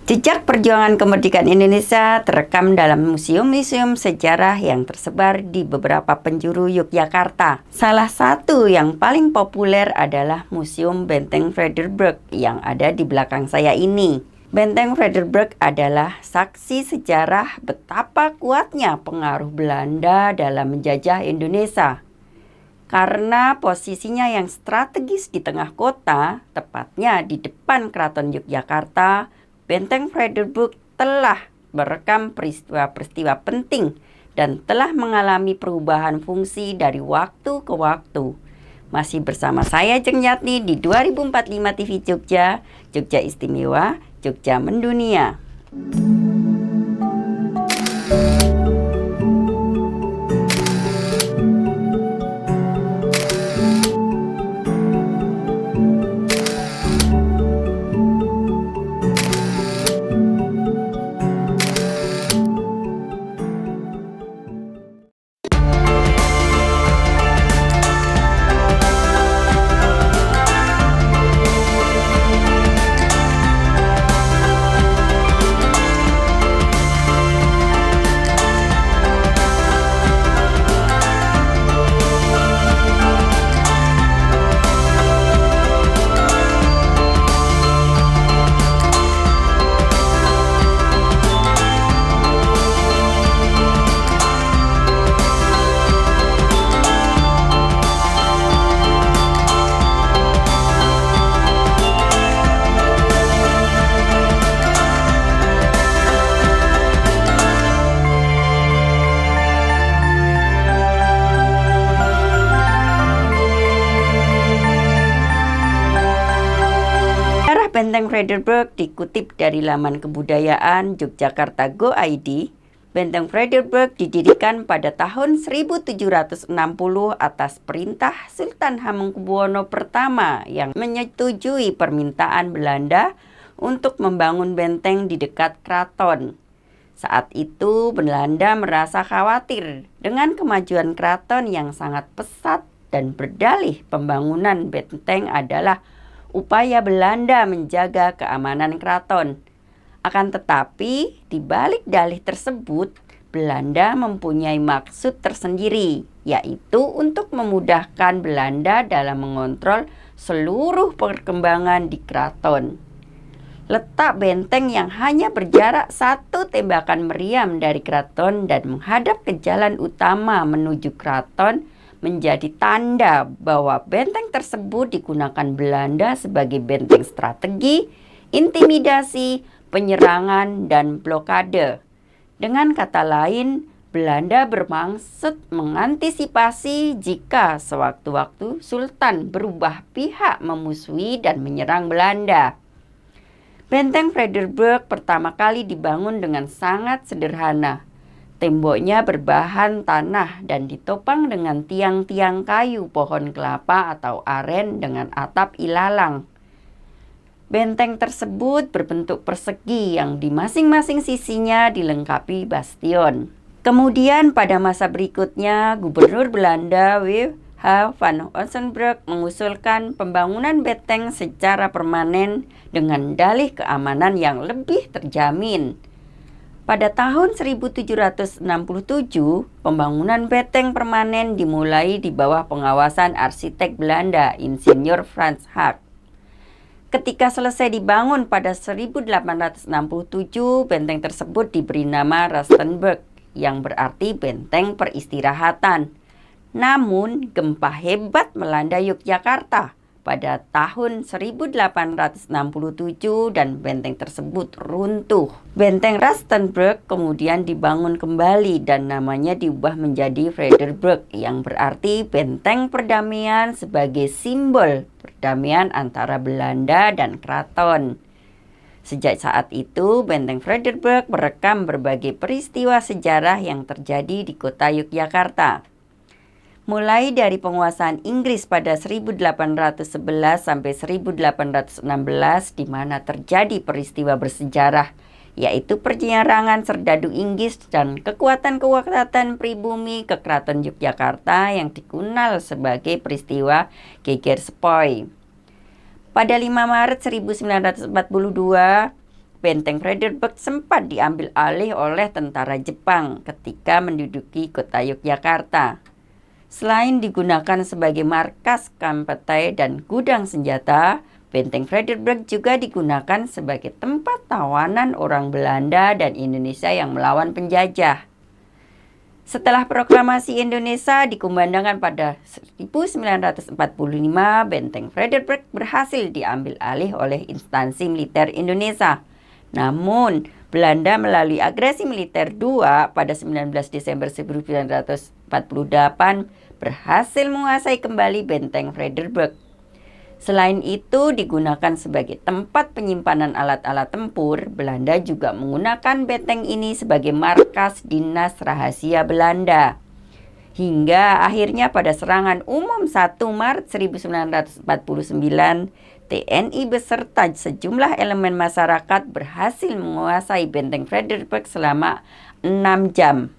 Jejak perjuangan kemerdekaan Indonesia terekam dalam museum-museum sejarah yang tersebar di beberapa penjuru Yogyakarta. Salah satu yang paling populer adalah Museum Benteng Fredericburg yang ada di belakang saya ini. Benteng Fredericburg adalah saksi sejarah betapa kuatnya pengaruh Belanda dalam menjajah Indonesia. Karena posisinya yang strategis di tengah kota, tepatnya di depan Keraton Yogyakarta, Benteng Fredericburg telah merekam peristiwa-peristiwa penting dan telah mengalami perubahan fungsi dari waktu ke waktu. Masih bersama saya Jeng Yatni di 2045 TV Jogja, Jogja Istimewa, Jogja Mendunia. Benteng Fredericburg dikutip dari laman kebudayaan Yogyakarta.go.id. Benteng Fredericburg didirikan pada tahun 1760 atas perintah Sultan Hamengkubuwono I yang menyetujui permintaan Belanda untuk membangun benteng di dekat keraton. Saat itu Belanda merasa khawatir dengan kemajuan keraton yang sangat pesat dan berdalih pembangunan benteng adalah upaya Belanda menjaga keamanan keraton. Akan tetapi, di balik dalih tersebut, Belanda mempunyai maksud tersendiri, yaitu untuk memudahkan Belanda dalam mengontrol seluruh perkembangan di keraton. Letak benteng yang hanya berjarak 1 tembakan meriam dari keraton dan menghadap ke jalan utama menuju keraton menjadi tanda bahwa benteng tersebut digunakan Belanda sebagai benteng strategi, intimidasi, penyerangan, dan blokade. Dengan kata lain, Belanda bermaksud mengantisipasi jika sewaktu-waktu Sultan berubah pihak memusuhi dan menyerang Belanda. Benteng Fredericburg pertama kali dibangun dengan sangat sederhana. Temboknya berbahan tanah dan ditopang dengan tiang-tiang kayu pohon kelapa atau aren dengan atap ilalang. Benteng tersebut berbentuk persegi yang di masing-masing sisinya dilengkapi bastion. Kemudian pada masa berikutnya, Gubernur Belanda W.H. van Ossenburg mengusulkan pembangunan benteng secara permanen dengan dalih keamanan yang lebih terjamin. Pada tahun 1767, pembangunan benteng permanen dimulai di bawah pengawasan arsitek Belanda, Insinyur Frans Hak. Ketika selesai dibangun pada 1867, benteng tersebut diberi nama Rustenburg, yang berarti benteng peristirahatan. Namun, gempa hebat melanda Yogyakarta pada tahun 1867 dan benteng tersebut runtuh. Benteng Rustenburg kemudian dibangun kembali dan namanya diubah menjadi Fredericburg yang berarti benteng perdamaian sebagai simbol perdamaian antara Belanda dan keraton. Sejak saat itu, Benteng Fredericburg merekam berbagai peristiwa sejarah yang terjadi di kota Yogyakarta. Mulai dari penguasaan Inggris pada 1811 sampai 1816 di mana terjadi peristiwa bersejarah, yaitu penyerangan serdadu Inggris dan kekuatan-kekuatan pribumi ke Keraton Yogyakarta yang dikenal sebagai peristiwa Geger Sepoi. Pada 5 Maret 1942, Benteng Frederiksberg sempat diambil alih oleh tentara Jepang ketika menduduki kota Yogyakarta. Selain digunakan sebagai markas kamp petai dan gudang senjata, Benteng Frederiksberg juga digunakan sebagai tempat tawanan orang Belanda dan Indonesia yang melawan penjajah. Setelah proklamasi Indonesia dikumandangkan pada 1945, Benteng Frederiksberg berhasil diambil alih oleh instansi militer Indonesia. Namun, Belanda melalui agresi militer II pada 19 Desember 1948 berhasil menguasai kembali Benteng Frederiksberg. Selain itu digunakan sebagai tempat penyimpanan alat-alat tempur, Belanda juga menggunakan benteng ini sebagai markas dinas rahasia Belanda. Hingga akhirnya pada serangan umum 1 Maret 1949, TNI beserta sejumlah elemen masyarakat berhasil menguasai Benteng Frederiksberg selama 6 jam.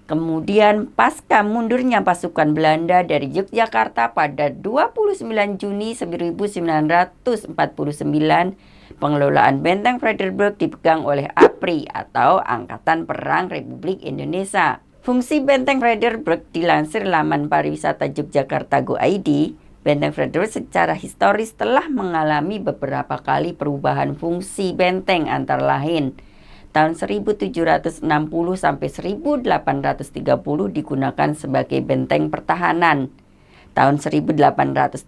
Kemudian pasca mundurnya pasukan Belanda dari Yogyakarta pada 29 Juni 1949, pengelolaan Benteng Frederiksberg dipegang oleh APRI atau Angkatan Perang Republik Indonesia. Fungsi Benteng Frederiksberg dilansir laman pariwisata Yogyakarta Go.id, Benteng Frederiksberg secara historis telah mengalami beberapa kali perubahan fungsi benteng antara lain. Tahun 1760 sampai 1830 digunakan sebagai benteng pertahanan. Tahun 1830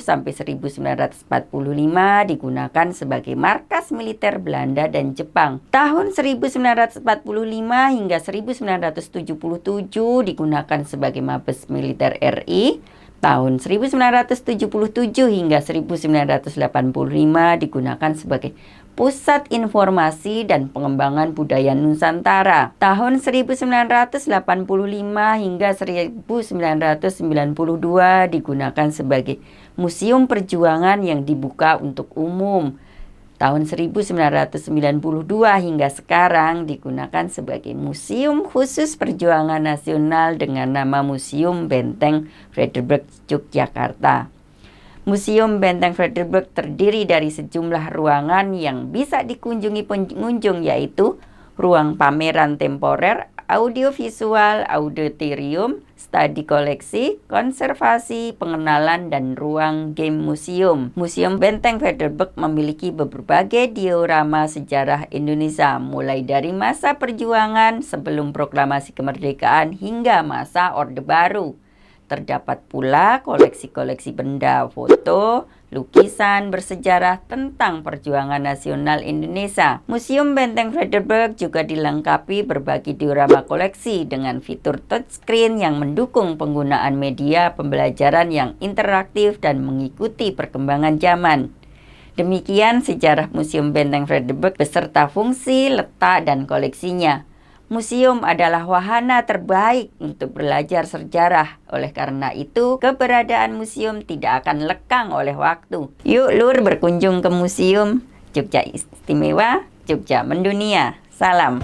sampai 1945 digunakan sebagai markas militer Belanda dan Jepang. Tahun 1945 hingga 1977 digunakan sebagai Mabes Militer RI. Tahun 1977 hingga 1985 digunakan sebagai Pusat Informasi dan Pengembangan Budaya Nusantara. Tahun 1985 hingga 1992 digunakan sebagai Museum Perjuangan yang dibuka untuk umum. Tahun 1992 hingga sekarang digunakan sebagai Museum Khusus Perjuangan Nasional dengan nama Museum Benteng Frederiksberg Yogyakarta. Museum Benteng Frederiksberg terdiri dari sejumlah ruangan yang bisa dikunjungi pengunjung, yaitu ruang pameran temporer, audiovisual, auditorium, studi koleksi, konservasi, pengenalan, dan ruang game museum. Museum Benteng Frederiksberg memiliki berbagai diorama sejarah Indonesia, mulai dari masa perjuangan sebelum proklamasi kemerdekaan hingga masa Orde Baru. Terdapat pula koleksi-koleksi benda, foto, lukisan bersejarah tentang perjuangan nasional Indonesia. Museum Benteng Frederiksberg juga dilengkapi berbagai diorama koleksi dengan fitur touchscreen yang mendukung penggunaan media pembelajaran yang interaktif dan mengikuti perkembangan zaman. Demikian sejarah Museum Benteng Frederiksberg beserta fungsi, letak, dan koleksinya. Museum adalah wahana terbaik untuk belajar sejarah. Oleh karena itu, keberadaan museum tidak akan lekang oleh waktu. Yuk lur berkunjung ke museum. Jogja istimewa, Jogja mendunia. Salam.